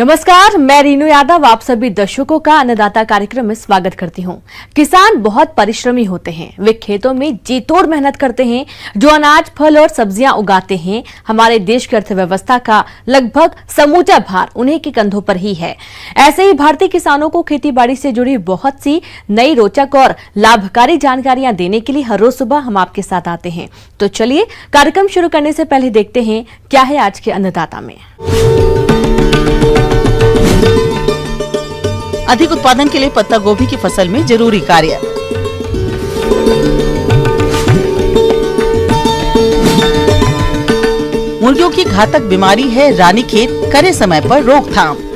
नमस्कार, मैं रीनू यादव आप सभी दर्शकों का अन्नदाता कार्यक्रम में स्वागत करती हूं। किसान बहुत परिश्रमी होते हैं। वे खेतों में जी तोड़ मेहनत करते हैं। जो अनाज, फल और सब्जियां उगाते हैं, हमारे देश की अर्थव्यवस्था का लगभग समूचा भार उन्हीं के कंधों पर ही है। ऐसे ही भारतीय किसानों को खेती बाड़ी से जुड़ी बहुत सी नई, रोचक और लाभकारी जानकारियां देने के लिए हर रोज सुबह हम आपके साथ आते हैं। तो चलिए कार्यक्रम शुरू करने से पहले देखते हैं क्या है आज के अन्नदाता में। अधिक उत्पादन के लिए पत्ता गोभी की फसल में जरूरी कार्य। मुर्गियों की घातक बीमारी है रानीखेत, करे समय पर रोकथाम।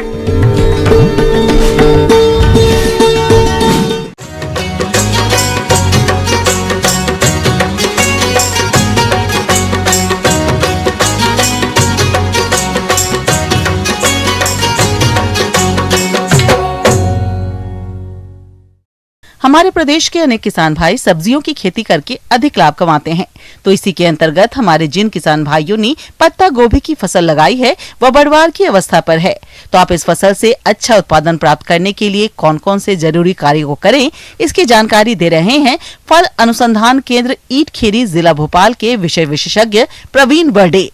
हमारे प्रदेश के अनेक किसान भाई सब्जियों की खेती करके अधिक लाभ कमाते हैं। तो इसी के अंतर्गत हमारे जिन किसान भाइयों ने पत्ता गोभी की फसल लगाई है वह बढ़वार की अवस्था पर है। तो आप इस फसल से अच्छा उत्पादन प्राप्त करने के लिए कौन कौन से जरूरी कार्य को करें, इसकी जानकारी दे रहे हैं फल अनुसंधान केंद्र ईटखेरी, जिला भोपाल के विषय विशेषज्ञ प्रवीण बर्डे।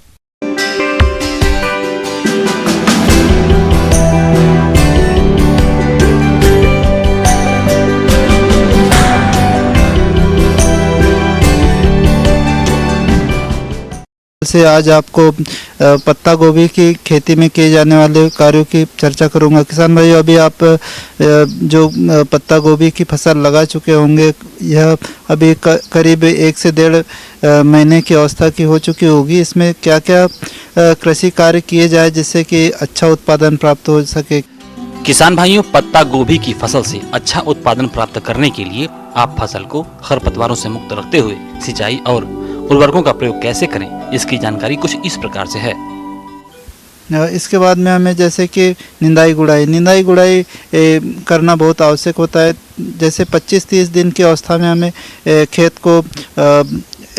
से आज आपको पत्ता गोभी की खेती में किए जाने वाले कार्यों की चर्चा करूंगा। किसान भाई, अभी आप जो पत्ता गोभी की फसल लगा चुके होंगे, यह अभी करीब 1 से 1.5 महीने की अवस्था की हो चुकी होगी। इसमें क्या क्या कृषि कार्य किए जाए जिससे कि अच्छा उत्पादन प्राप्त हो सके? किसान भाइयों, पत्ता गोभी की फसल से अच्छा उत्पादन प्राप्त करने के लिए आप फसल को खरपतवारों से मुक्त रखते हुए सिंचाई और उर्वरकों का प्रयोग कैसे करें, इसकी जानकारी कुछ इस प्रकार से है। इसके बाद में हमें जैसे कि निंदाई गुड़ाई करना बहुत आवश्यक होता है। जैसे 25-30 दिन की अवस्था में हमें खेत को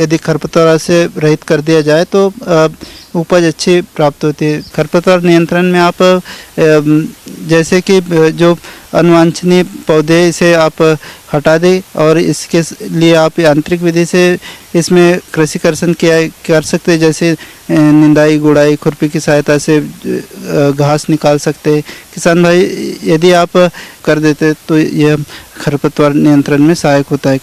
यदि खरपतवार से रहित कर दिया जाए तो उपज अच्छी प्राप्त होती है। खरपतवार नियंत्रण में आप जैसे कि जो अनवांछनीय पौधे इसे आप हटा दें और इसके लिए आप यांत्रिक विधि से इसमें कृषिकर्षण कर सकते हैं। जैसे निंदाई गुड़ाई, खुरपी की सहायता से घास निकाल सकते हैं। किसान भाई, यदि आप कर देते तो यह खरपतवार नियंत्रण में सहायक होता है।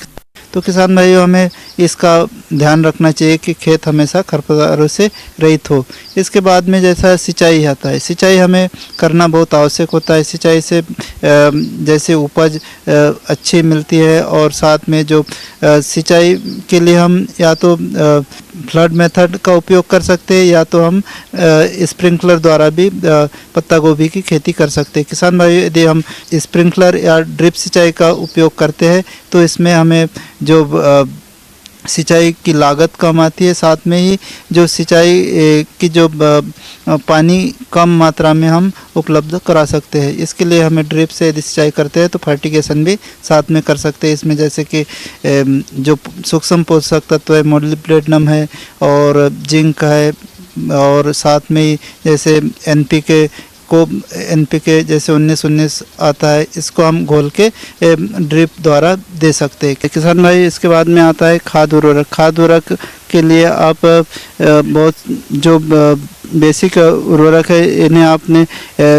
तो किसान भाइयों, हमें इसका ध्यान रखना चाहिए कि खेत हमेशा खरपतवारों से रहित हो। इसके बाद में जैसा सिंचाई आता है, सिंचाई हमें करना बहुत आवश्यक होता है। सिंचाई से जैसे उपज अच्छी मिलती है और साथ में जो सिंचाई के लिए हम या तो फ्लड मेथड का उपयोग कर सकते हैं या तो हम स्प्रिंकलर द्वारा भी पत्ता गोभी की खेती कर सकते हैं। किसान भाई, यदि हम स्प्रिंकलर या ड्रिप सिंचाई का उपयोग करते हैं तो इसमें हमें जो सिंचाई की लागत कम आती है, साथ में ही जो सिंचाई की जो पानी कम मात्रा में हम उपलब्ध करा सकते हैं। इसके लिए हमें ड्रिप से यदि सिंचाई करते हैं तो फर्टिगेशन भी साथ में कर सकते हैं। इसमें जैसे कि जो सूक्ष्म पोषक तत्व है, मोलिब्डेनम है और जिंक है, और साथ में ही जैसे एनपीके जैसे 19-19 आता है, इसको हम घोल के ड्रिप द्वारा दे सकते हैं। किसान भाई, इसके बाद में आता है खाद उर्वरक के लिए आप बहुत जो बेसिक उर्वरक है इन्हें आपने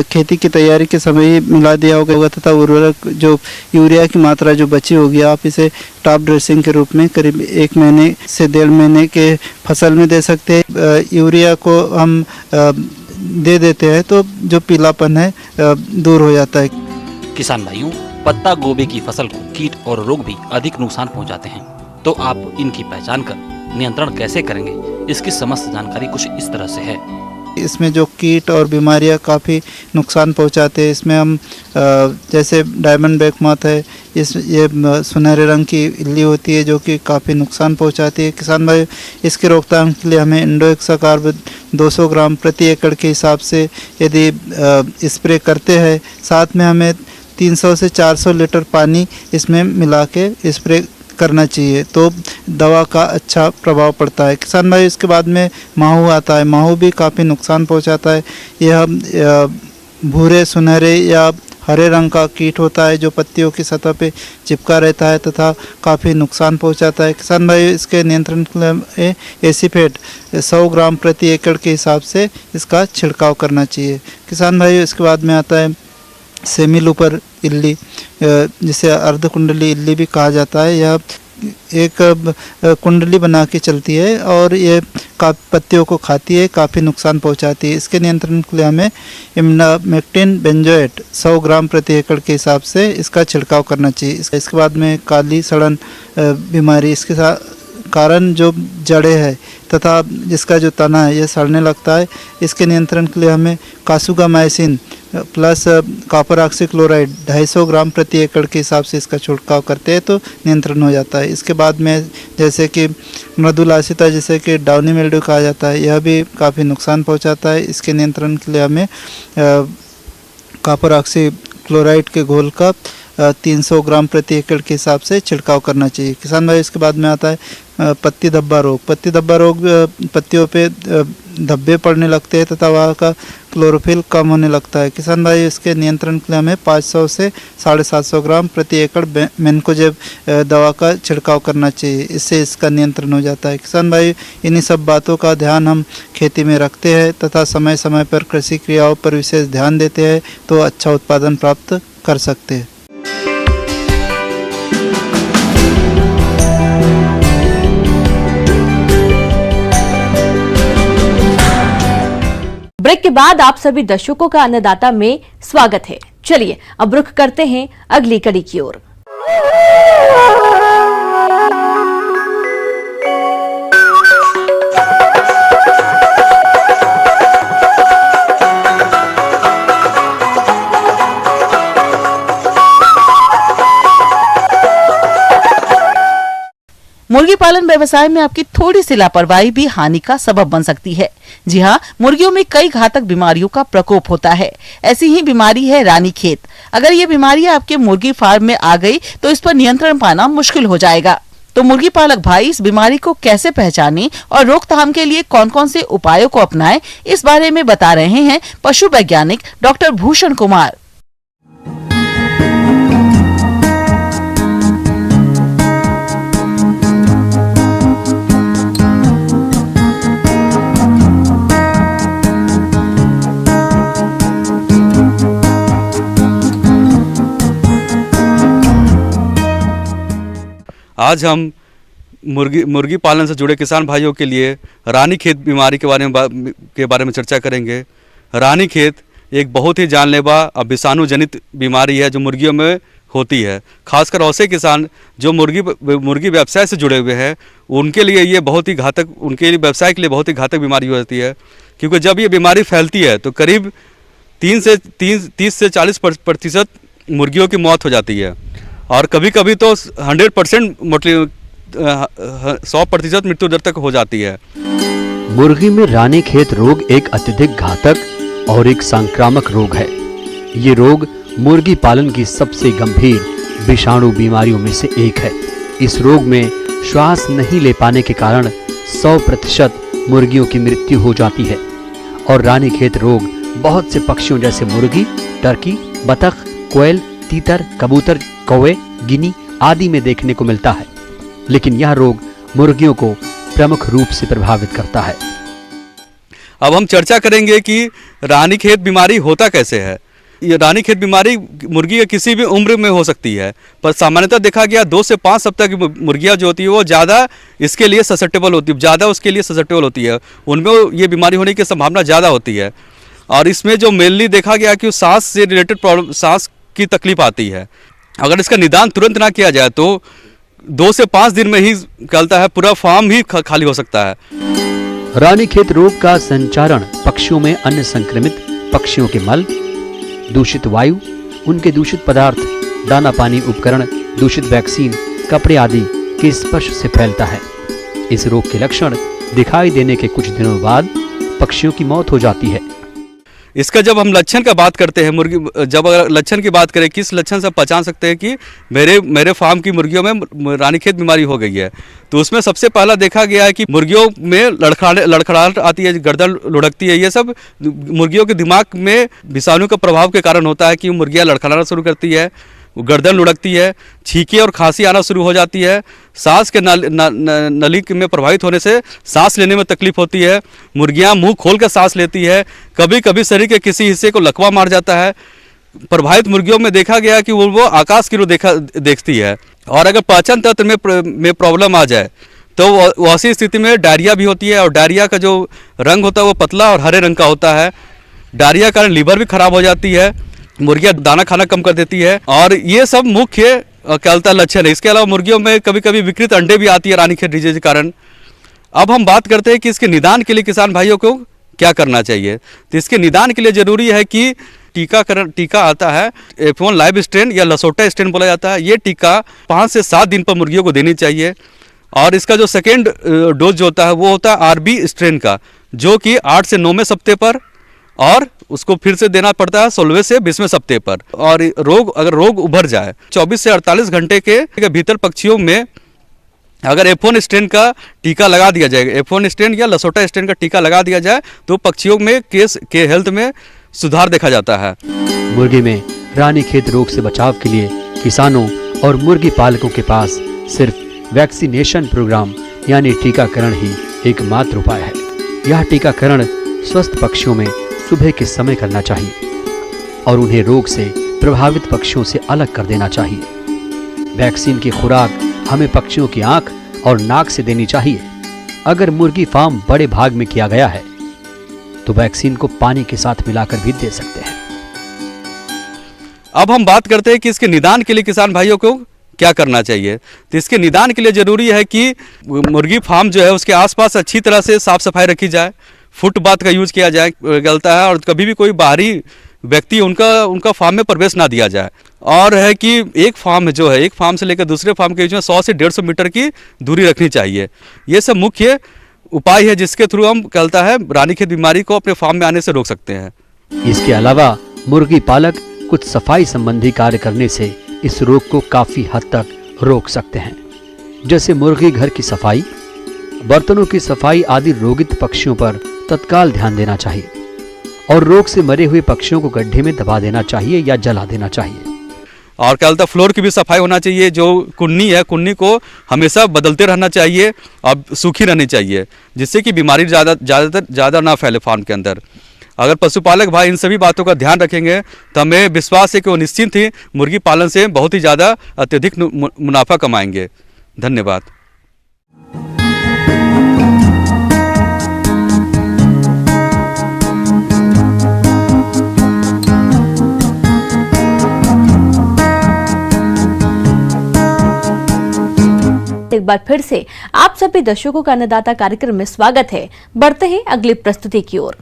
खेती की तैयारी के समय ही मिला दिया होगा तथा उर्वरक जो यूरिया की मात्रा जो बची होगी आप इसे टॉप ड्रेसिंग के रूप में करीब 1 महीने से 1.5 महीने के फसल में दे सकते हैं। यूरिया को हम दे देते हैं तो जो पीलापन है दूर हो जाता है। किसान भाइयों, पत्ता गोभी की फसल को कीट और रोग भी अधिक नुकसान पहुंचाते हैं, तो आप इनकी पहचान कर नियंत्रण कैसे करेंगे, इसकी समस्त जानकारी कुछ इस तरह से है। इसमें जो कीट और बीमारियां काफ़ी नुकसान पहुंचाते हैं, इसमें हम जैसे डायमंड बैक मोथ है, ये सुनहरे रंग की इल्ली होती है जो कि काफ़ी नुकसान पहुंचाती है। किसान भाई, इसके रोकथाम के लिए हमें इंडोहेक्साकार्ब 200 ग्राम प्रति एकड़ के हिसाब से यदि स्प्रे करते हैं, साथ में हमें 300 से 400 लीटर पानी इसमें मिला के स्प्रे करना चाहिए तो दवा का अच्छा प्रभाव पड़ता है। किसान भाई, इसके बाद में माहू आता है। माहू भी काफ़ी नुकसान पहुंचाता है। यह भूरे सुनहरे या हरे रंग का कीट होता है जो पत्तियों की सतह पे चिपका रहता है तथा काफ़ी नुकसान पहुंचाता है। किसान भाई इसके नियंत्रण के लिए एसीफेट 100 ग्राम प्रति एकड़ के हिसाब से इसका छिड़काव करना चाहिए। किसान भाई इसके बाद में आता है सेमी लूपर इल्ली, जिसे अर्धकुंडली इल्ली भी कहा जाता है। यह एक कुंडली बना के चलती है और ये पत्तियों को खाती है, काफ़ी नुकसान पहुंचाती है। इसके नियंत्रण के लिए हमें इम्नामेक्टिन बेंजोएट 100 ग्राम प्रति एकड़ के हिसाब से इसका छिड़काव करना चाहिए। इसके बाद में काली सड़न बीमारी, इसके कारण जो जड़ें हैं तथा जिसका जो तना है यह सड़ने लगता है। इसके नियंत्रण के लिए हमें कासुगामाइसिन प्लस कॉपर ऑक्सीक्लोराइड 250 ग्राम प्रति एकड़ के हिसाब से इसका छिड़काव करते हैं तो नियंत्रण हो जाता है। इसके बाद में जैसे कि मृदुलासिता, जैसे कि डाउनी मिल्ड्यू कहा जाता है, यह भी काफ़ी नुकसान पहुंचाता है। इसके नियंत्रण के लिए हमें कॉपर ऑक्सीक्लोराइड के घोल का 300 ग्राम प्रति एकड़ के हिसाब से छिड़काव करना चाहिए। किसान भाई इसके बाद में आता है पत्ती धब्बा रोग। पत्ती धब्बा रोग पत्तियों पे धब्बे पड़ने लगते हैं तथा वहाँ का क्लोरोफिल कम होने लगता है। किसान भाई इसके नियंत्रण के लिए हमें 500 से 750 ग्राम प्रति एकड़ मेनकोजेब दवा का छिड़काव करना चाहिए। इससे इसका नियंत्रण हो जाता है। किसान भाई इन्हीं सब बातों का ध्यान हम खेती में रखते हैं तथा समय समय पर कृषि क्रियाओं पर विशेष ध्यान देते हैं तो अच्छा उत्पादन प्राप्त कर सकते हैं। ब्रेक के बाद आप सभी दर्शकों का अन्नदाता में स्वागत है। चलिए अब रुख करते हैं अगली कड़ी की ओर। मुर्गी पालन व्यवसाय में आपकी थोड़ी सी लापरवाही भी हानि का सबब बन सकती है। जी हाँ, मुर्गियों में कई घातक बीमारियों का प्रकोप होता है। ऐसी ही बीमारी है रानीखेत। अगर ये बीमारी आपके मुर्गी फार्म में आ गई तो इस पर नियंत्रण पाना मुश्किल हो जाएगा। तो मुर्गी पालक भाई इस बीमारी को कैसे पहचाने और रोकथाम के लिए कौन कौन से उपायों को अपनाएं, इस बारे में बता रहे हैं पशु वैज्ञानिक डॉक्टर भूषण कुमार। आज हम मुर्गी पालन से जुड़े किसान भाइयों के लिए रानीखेत बीमारी के बारे में चर्चा करेंगे। रानीखेत एक बहुत ही जानलेवा विषाणु जनित बीमारी है जो मुर्गियों में होती है। खासकर ऐसे किसान जो मुर्गी व्यवसाय से जुड़े हुए हैं उनके लिए ये बहुत ही घातक, उनके व्यवसाय के लिए बहुत ही घातक बीमारी होती है। क्योंकि जब ये बीमारी फैलती है तो करीब 30 से 40% मुर्गियों की मौत हो जाती है और कभी कभी तो 100% 100% मृत्यु दर तक हो जाती है। मुर्गी में रानीखेत रोग एक अत्यधिक घातक और एक संक्रामक रोग है। ये रोग मुर्गी पालन की सबसे गंभीर विषाणु बीमारियों में से एक है। इस रोग में श्वास नहीं ले पाने के कारण 100% मुर्गियों की मृत्यु हो जाती है और रानीखेत रोग बहुत से पक्षियों जैसे मुर्गी, टर्की, बतख, कोयल, तीतर, कबूतर, कौवे, गिनी आदि में देखने को मिलता है। लेकिन यह रोग मुर्गियों को प्रमुख रूप से प्रभावित करता है। अब हम चर्चा करेंगे कि रानीखेत बीमारी होता कैसे है। ये रानीखेत बीमारी मुर्गी के किसी भी उम्र में हो सकती है, पर सामान्यतः देखा गया 2 से 5 सप्ताह की मुर्गियां जो होती है वो ज़्यादा इसके लिए ससेप्टेबल होती है, ज़्यादा उसके लिए ससेप्टेबल होती है, उनमें ये बीमारी होने की संभावना ज़्यादा होती है। और इसमें जो मेनली देखा गया कि सांस से रिलेटेड प्रॉब्लम, सांस की तकलीफ आती है। अगर इसका निदान तुरंत ना किया जाए तो 2 से 5 दिन में ही कहता है पूरा फार्म ही खाली हो सकता है। रानीखेत रोग का संचारण पक्षियों में अन्य संक्रमित पक्षियों के मल, दूषित वायु, उनके दूषित पदार्थ, दाना पानी उपकरण, दूषित वैक्सीन, कपड़े आदि के स्पर्श से फैलता है। इस रोग के लक्षण दिखाई देने के कुछ दिनों बाद पक्षियों की मौत हो जाती है। इसका जब हम लक्षण का बात करते हैं, मुर्गी जब अगर लक्षण की बात करें, किस लक्षण से आप पहचान सकते हैं कि मेरे फार्म की मुर्गियों में रानीखेत बीमारी हो गई है, तो उसमें सबसे पहला देखा गया है कि मुर्गियों में लड़खड़ाहट आती है, गर्दन लुढ़कती है। ये सब मुर्गियों के दिमाग में विषाणु का प्रभाव के कारण होता है कि मुर्गियाँ लड़खड़ाना शुरू करती है, गर्दन लुढ़कती है, छींके और खांसी आना शुरू हो जाती है, सांस के नली में प्रभावित होने से सांस लेने में तकलीफ होती है, मुर्गियां मुंह खोल कर सांस लेती है, कभी कभी शरीर के किसी हिस्से को लकवा मार जाता है। प्रभावित मुर्गियों में देखा गया कि वो आकाश की ओर देखती है। और अगर पाचन तंत्र में प्रॉब्लम आ जाए तो वैसी स्थिति में डायरिया भी होती है, और डायरिया का जो रंग होता है वो पतला और हरे रंग का होता है। डायरिया के कारण लीवर भी खराब हो जाती है, मुर्गियां दाना खाना कम कर देती है, और ये सब मुख्य कहलता लक्षण है। इसके अलावा मुर्गियों में कभी कभी विकृत अंडे भी आती है रानीखेत डिजीज के कारण। अब हम बात करते हैं कि इसके निदान के लिए किसान भाइयों को क्या करना चाहिए। तो इसके निदान के लिए जरूरी है कि टीका आता है F1 लाइव स्ट्रेन या लसोटा स्ट्रेन बोला जाता है। ये टीका 5 से 7 दिन पर मुर्गियों को देनी चाहिए। और इसका जो सेकेंड डोज जो होता है वो होता है RB स्ट्रेन का, जो कि 8 से 9वें सप्ताह पर, और उसको फिर से देना पड़ता है 16वें से 20वें सप्ताह पर। और अगर रोग उभर जाए 24 से 48 घंटे के भीतर पक्षियों में अगर F1 स्ट्रेन का टीका लगा दिया जाएगा, F1 स्ट्रेन या लसोटा स्ट्रेन का टीका लगा दिया जाए, तो पक्षियों में केस के हेल्थ में सुधार देखा जाता है। मुर्गी में रानीखेत रोग से बचाव के लिए किसानों और मुर्गी पालकों के पास सिर्फ वैक्सीनेशन प्रोग्राम यानी टीकाकरण ही एकमात्र उपाय है। यह टीकाकरण स्वस्थ पक्षियों में सुबह के समय करना चाहिए और उन्हें रोग से प्रभावित पक्षियों से अलग कर देना चाहिए। वैक्सीन की खुराक हमें पक्षियों की आंख और नाक से देनी चाहिए। अगर मुर्गी फार्म बड़े भाग में किया गया है तो वैक्सीन को पानी के साथ मिलाकर भी दे सकते हैं। अब हम बात करते हैं कि इसके निदान के लिए किसान भाइयों को क्या करना चाहिए। तो इसके निदान के लिए जरूरी है कि मुर्गी फार्म जो है उसके आसपास अच्छी तरह से साफ सफाई रखी जाए, फुटपाथ का यूज किया जाए गलता है, और कभी भी कोई बाहरी व्यक्ति उनका फार्म में प्रवेश ना दिया जाए। और है कि एक फार्म से लेकर दूसरे फार्म के बीच में 100 से 150 मीटर की दूरी रखनी चाहिए। ये सब मुख्य उपाय है जिसके थ्रू हम कहता है रानीखेत बीमारी को अपने फार्म में आने से रोक सकते हैं। इसके अलावा मुर्गी पालक कुछ सफाई संबंधी कार्य करने से इस रोग को काफी हद तक रोक सकते हैं, जैसे मुर्गी घर की सफाई, बर्तनों की सफाई आदि। रोगित पक्षियों पर तत्काल ध्यान देना चाहिए और रोग से मरे हुए पक्षियों को गड्ढे में दबा देना चाहिए या जला देना चाहिए। और क्या बोलता है, फ्लोर की भी सफाई होना चाहिए। जो कुन्नी है, कुन्नी को हमेशा बदलते रहना चाहिए और सूखी रहनी चाहिए, जिससे कि बीमारी ज़्यादा ना फैले फार्म के अंदर। अगर पशुपालक भाई इन सभी बातों का ध्यान रखेंगे तो हमें विश्वास है कि वो निश्चिंत ही मुर्गी पालन से बहुत ही ज़्यादा अत्यधिक मुनाफा कमाएंगे। धन्यवाद। एक बार फिर से आप सभी दर्शकों का अन्नदाता कार्यक्रम में स्वागत है। बढ़ते हैं अगली प्रस्तुति की ओर।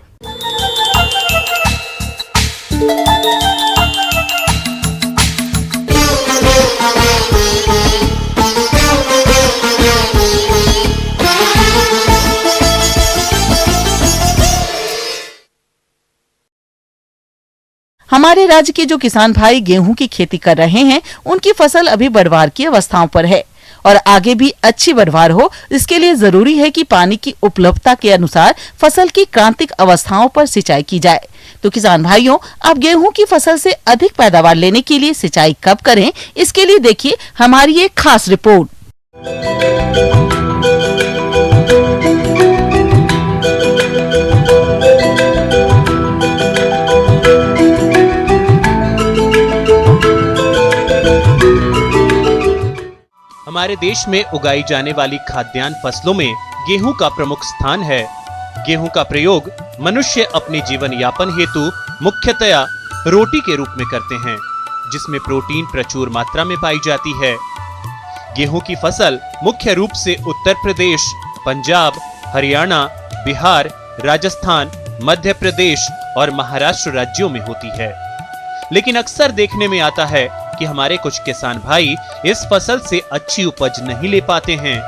हमारे राज्य के जो किसान भाई गेहूं की खेती कर रहे हैं, उनकी फसल अभी बढ़वार की अवस्थाओं पर है और आगे भी अच्छी बढ़वार हो, इसके लिए जरूरी है कि पानी की उपलब्धता के अनुसार फसल की क्रांतिक अवस्थाओं पर सिंचाई की जाए। तो किसान भाइयों, अब गेहूं की फसल से अधिक पैदावार लेने के लिए सिंचाई कब करें, इसके लिए देखिए हमारी एक खास रिपोर्ट। हमारे देश में उगाई जाने वाली खाद्यान्न फसलों में गेहूं का प्रमुख स्थान है। गेहूं का प्रयोग मनुष्य अपने जीवन यापन हेतु मुख्यतया रोटी के रूप में करते हैं, जिसमें प्रोटीन प्रचुर मात्रा में पाई जाती है। गेहूं की फसल मुख्य रूप से उत्तर प्रदेश, पंजाब, हरियाणा, बिहार, राजस्थान, मध्य प्रदेश और महाराष्ट्र राज्यों में होती है। लेकिन अक्सर देखने में आता है कि हमारे कुछ किसान भाई इस फसल से अच्छी उपज नहीं ले पाते हैं,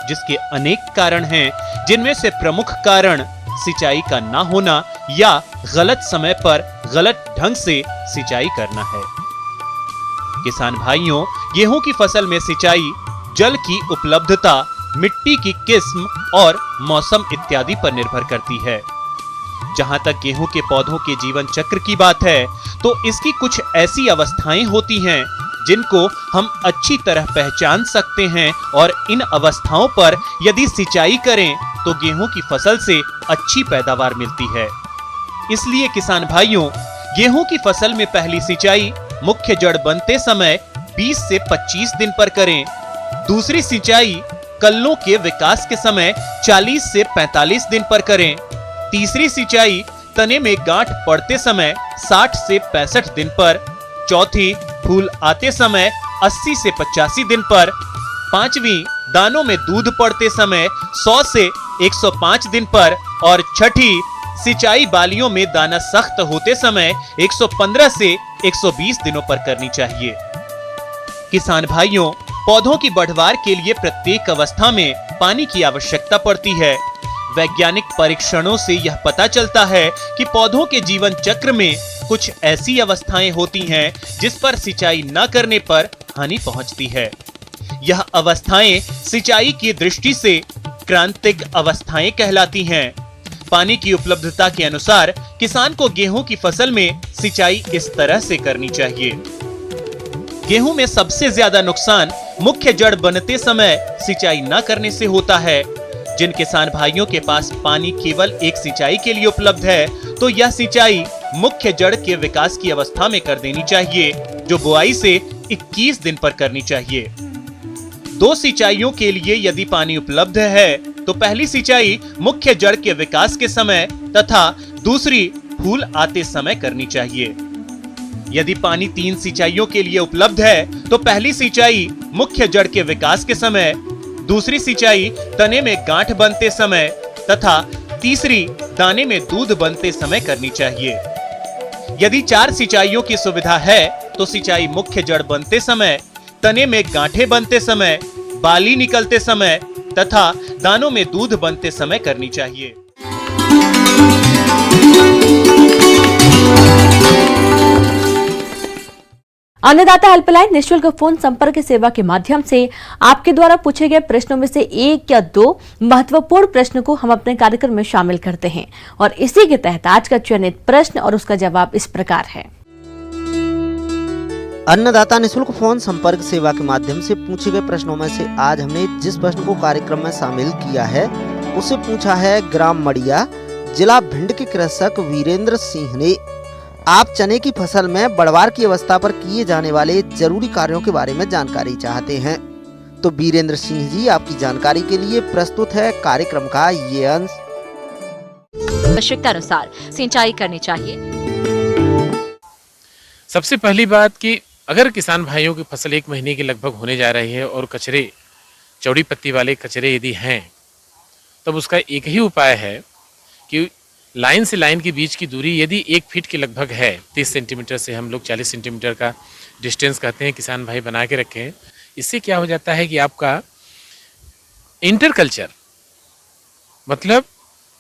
जिसके अनेक कारण हैं, जिनमें से प्रमुख कारण सिंचाई का ना होना या गलत समय पर गलत ढंग से सिंचाई करना है। किसान भाइयों, गेहूं की फसल में सिंचाई जल की उपलब्धता, मिट्टी की किस्म और मौसम इत्यादि पर निर्भर करती है। जहां तक गेहूं के पौधों के जीवन चक्र की बात है, तो इसकी कुछ ऐसी अवस्थाएं होती हैं जिनको हम अच्छी तरह पहचान सकते हैं और इन अवस्थाओं पर यदि सिंचाई करें तो गेहूं की फसल से अच्छी पैदावार मिलती है। इसलिए किसान भाइयों, गेहूं की फसल में पहली सिंचाई मुख्य जड़ बनते समय 20 से 25 दिन पर करें। दूसरी सिंचाई कल्लों के विकास के समय 40 से 45 दिन पर करें। तीसरी सिंचाई तने में गांठ पड़ते समय 60 से 65 दिन पर। चौथी फूल आते समय 80 से 85 दिन पर। पांचवी दानों में दूध पड़ते समय 100 से 105 दिन पर। और छठी सिंचाई बालियों में दाना सख्त होते समय 115 से 120 दिनों पर करनी चाहिए। किसान भाइयों, पौधों की बढ़वार के लिए प्रत्येक अवस्था में पानी की आवश्यकता पड़ती है। वैज्ञानिक परीक्षणों से यह पता चलता है कि पौधों के जीवन चक्र में कुछ ऐसी अवस्थाएं होती हैं जिस पर सिंचाई न करने पर हानि पहुंचती है। यह अवस्थाएं सिंचाई की दृष्टि से क्रांतिक अवस्थाएं कहलाती हैं। पानी की उपलब्धता के अनुसार किसान को गेहूं की फसल में सिंचाई इस तरह से करनी चाहिए। गेहूं में सबसे ज्यादा नुकसान मुख्य जड़ बनते समय सिंचाई न करने से होता है। जिन किसान भाइयों के पास पानी केवल एक सिंचाई के लिए उपलब्ध है, तो यह सिंचाई मुख्य जड़ के विकास की अवस्था में कर देनी चाहिए, जो बुआई से 21 दिन पर करनी चाहिए। दो सिंचाइयों के लिए यदि पानी उपलब्ध है, तो पहली सिंचाई मुख्य जड़ के विकास के समय तथा दूसरी फूल आते समय करनी चाहिए। यदि पानी 3 सिंचाइयों के लिए उपलब्ध है, तो पहली सिंचाई मुख्य जड़ के विकास के समय, दूसरी सिंचाई तने में गांठ बनते समय तथा तीसरी दाने में दूध बनते समय करनी चाहिए। यदि 4 सिंचाइयों की सुविधा है, तो सिंचाई मुख्य जड़ बनते समय, तने में गांठें बनते समय, बाली निकलते समय तथा दानों में दूध बनते समय करनी चाहिए। अन्नदाता हेल्पलाइन निःशुल्क फोन संपर्क सेवा के माध्यम से आपके द्वारा पूछे गए प्रश्नों में से 1 या 2 महत्वपूर्ण प्रश्न को हम अपने कार्यक्रम में शामिल करते हैं और इसी के तहत आज का चयनित प्रश्न और उसका जवाब इस प्रकार है। अन्नदाता निःशुल्क फोन संपर्क सेवा के माध्यम से पूछे गए प्रश्नों में से आज हमने जिस प्रश्न को कार्यक्रम में शामिल किया है उसे पूछा है ग्राम मड़िया, जिला भिंड के कृषक वीरेंद्र सिंह ने। आप चने की फसल में बढ़वार की अवस्था पर किए जाने वाले जरूरी कार्यों के बारे में जानकारी चाहते हैं। तो वीरेंद्र सिंह जी, आपकी जानकारी के लिए प्रस्तुत है कार्यक्रम का ये अंश। आवश्यकता अनुसार सिंचाई करनी चाहिए। सबसे पहली बात कि अगर किसान भाइयों की फसल 1 महीने की लगभग होने जा रही है और कचरे, चौड़ी पत्ती वाले कचरे यदि हैं, तब उसका एक ही उपाय है कि लाइन से लाइन के बीच की दूरी यदि 1 फीट के लगभग है, 30 सेंटीमीटर से हम लोग 40 सेंटीमीटर का डिस्टेंस कहते हैं, किसान भाई बना के रखें। इससे क्या हो जाता है कि आपका इंटरकल्चर, मतलब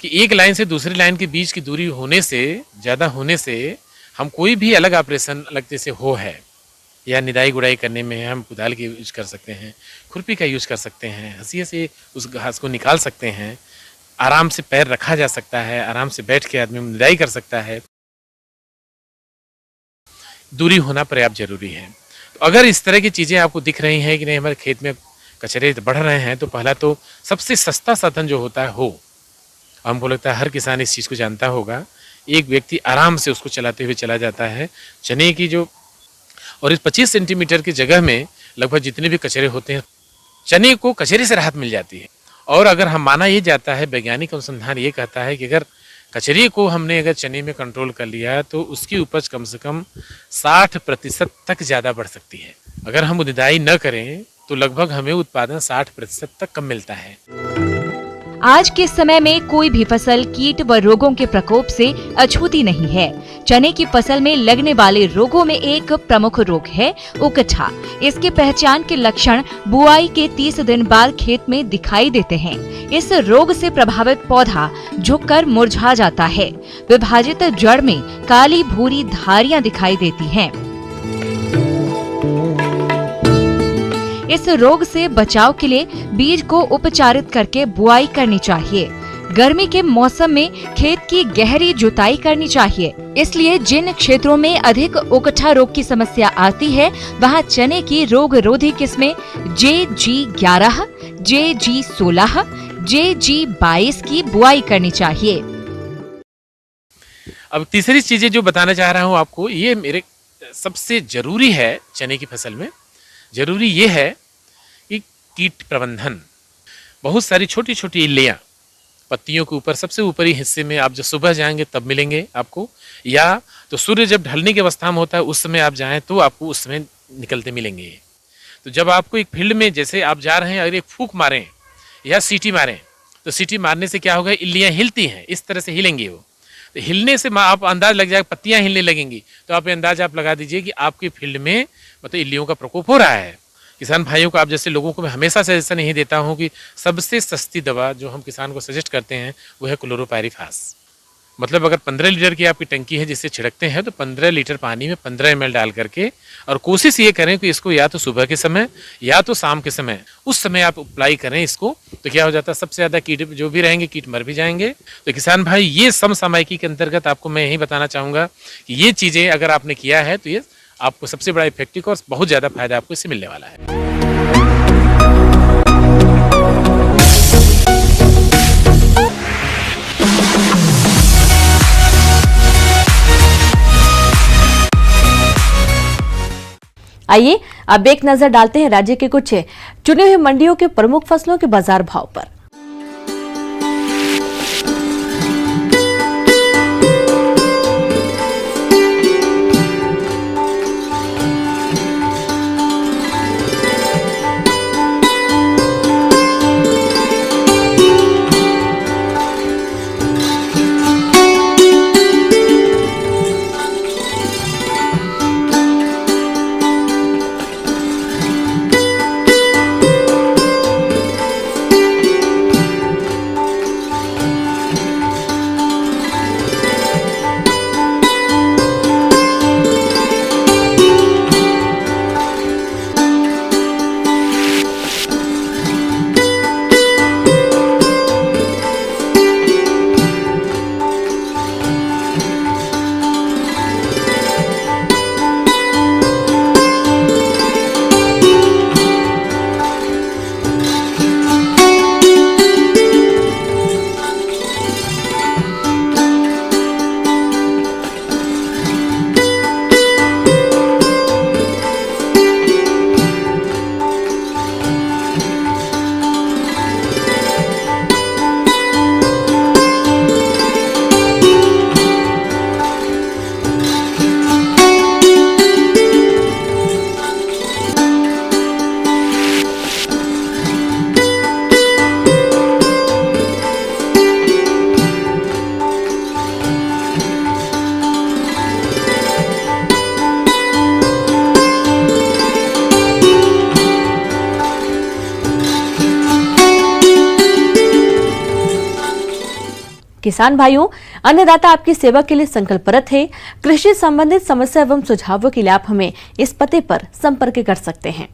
कि एक लाइन से दूसरी लाइन के बीच की दूरी होने से, ज़्यादा होने से हम कोई भी अलग ऑपरेशन अलग जैसे हो है या निदाई गुड़ाई करने में हम कुदाल की यूज कर सकते हैं, खुरपी का यूज कर सकते हैं, हंसिया से उस घास को निकाल सकते हैं, आराम से पैर रखा जा सकता है, आराम से बैठ के आदमी निदाई कर सकता है। दूरी होना पर्याप्त जरूरी है। तो अगर इस तरह की चीज़ें आपको दिख रही हैं कि नहीं हमारे खेत में कचरे बढ़ रहे हैं, तो पहला तो सबसे सस्ता साधन जो होता है हो, हमको लगता है हर किसान इस चीज़ को जानता होगा, एक व्यक्ति आराम से उसको चलाते हुए चला जाता है। चने की जो, और इस 25 सेंटीमीटर की जगह में लगभग जितने भी कचरे होते हैं, चने को कचरे से राहत मिल जाती है। और अगर हम माना ये जाता है, वैज्ञानिक अनुसंधान ये कहता है कि अगर कचरे को हमने अगर चने में कंट्रोल कर लिया तो उसकी उपज कम से कम 60% तक ज़्यादा बढ़ सकती है। अगर हम निदाई न करें तो लगभग हमें उत्पादन 60% तक कम मिलता है। आज के समय में कोई भी फसल कीट व रोगों के प्रकोप से अछूती नहीं है। चने की फसल में लगने वाले रोगों में एक प्रमुख रोग है उकठा। इसके पहचान के लक्षण बुआई के 30 दिन बाद खेत में दिखाई देते हैं। इस रोग से प्रभावित पौधा झुककर मुरझा जाता है। विभाजित जड़ में काली भूरी धारियां दिखाई देती हैं। इस रोग से बचाव के लिए बीज को उपचारित करके बुआई करनी चाहिए। गर्मी के मौसम में खेत की गहरी जुताई करनी चाहिए। इसलिए जिन क्षेत्रों में अधिक उकठा रोग की समस्या आती है वहां चने की रोग रोधी किस्में JG11, JG16, JG22 की बुआई करनी चाहिए। अब तीसरी चीजें जो बताना चाह रहा हूँ आपको, ये मेरे सबसे जरूरी है चने की फसल में। जरूरी ये है कि कीट प्रबंधन। बहुत सारी छोटी छोटी इल्लियां पत्तियों के ऊपर सबसे ऊपरी हिस्से में आप जब सुबह जाएंगे तब मिलेंगे आपको, या तो सूर्य जब ढलने की अवस्था में होता है उस समय आप जाएं तो आपको उस समय निकलते मिलेंगे। तो जब आपको एक फील्ड में जैसे आप जा रहे हैं अगर एक फूंक मारें या सीटी मारें तो सीटी मारने से क्या होगा, इल्लियां हिलती हैं, इस तरह से हिलेंगी वो। तो हिलने से आप अंदाज लग जाएगा, पत्तियां हिलने लगेंगी तो आप अंदाज आप लगा दीजिए कि आपके फील्ड में मतलब इल्लियों का प्रकोप हो रहा है। किसान भाइयों को आप जैसे लोगों को मैं हमेशा सजेशन यही देता हूं कि सबसे सस्ती दवा जो हम किसान को सजेस्ट करते हैं वो है क्लोरोपायरिफास। मतलब अगर 15 लीटर की आपकी टंकी है जिससे छिड़कते हैं तो 15 लीटर पानी में 15 ml डाल करके, और कोशिश ये करें कि इसको या तो सुबह के समय या तो शाम के समय उस समय आप अप्लाई करें इसको। तो क्या हो जाता है, सबसे ज्यादा कीट जो भी रहेंगे कीट मर भी जाएंगे। तो किसान भाई ये समसामयिकी के अंतर्गत आपको मैं यही बताना चाहूंगा कि ये चीजें अगर आपने किया है तो ये आपको सबसे बड़ा इफेक्टिव और बहुत ज्यादा फायदा आपको इससे मिलने वाला है। आइए अब एक नजर डालते हैं राज्य के कुछ चुने हुए मंडियों के प्रमुख फसलों के बाजार भाव पर। किसान भाइयों, अन्नदाता आपकी सेवा के लिए संकल्परत है। कृषि संबंधित समस्या एवं सुझावों के लिए आप हमें इस पते पर संपर्क कर सकते हैं।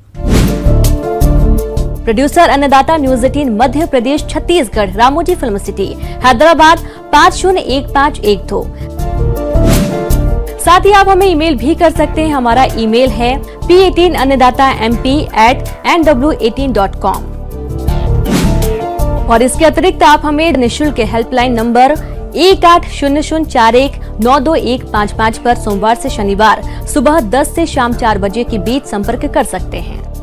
प्रोड्यूसर अन्नदाता news 18 Madhya Pradesh Chhattisgarh, Ramoji film city, Hyderabad 501512। साथ ही आप हमें ईमेल भी कर सकते हैं। हमारा ईमेल है p18annadatamp@nw18.com। और इसके अतिरिक्त आप हमें निःशुल्क हेल्पलाइन नंबर 180041922155 पर सोमवार से शनिवार सुबह 10 से शाम 4 बजे के बीच संपर्क कर सकते हैं।